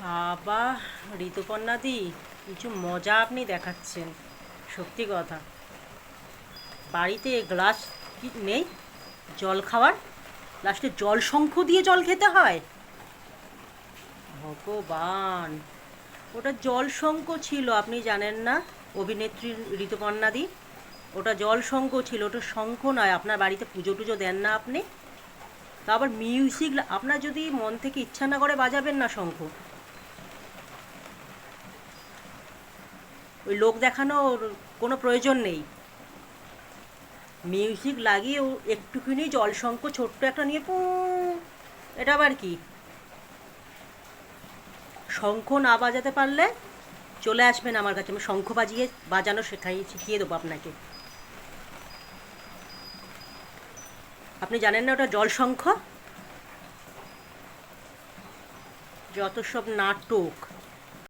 বাবা, ঋতুপর্ণাদি, কিছু মজা আপনি দেখাচ্ছেন। সত্যি কথা। বাড়িতে গ্লাস কি নেই জল খাওয়ার? লাস্টে জল শঙ্খ দিয়ে জল খেতে হয়? ভগবান! ওটা জল শঙ্খ ছিল, আপনি জানেন না? অভিনেত্রী ঋতুপর্ণাদি, ওটা জল শঙ্খ ছিল, ওটা শঙ্খ নয়। আপনার বাড়িতে পুজো টুজো দেন না আপনি? তা আবার মিউজিক, আপনার যদি মন থেকে ইচ্ছা না করে বাজাবেন না শঙ্খ। ওই লোক দেখানোর কোনো প্রয়োজন নেই। মিউজিক লাগিয়ে একটুখানি জলশঙ্খ ছোট্ট একটা নিয়ে পু, এটা আবার কি? শঙ্খ না বাজাতে পারলে চলে আসবেন আমার কাছে, আমি শঙ্খ বাজানো শিখিয়ে দেবো আপনাকে। আপনি জানেন না ওটা জলশঙ্খ? যত সব নাটক!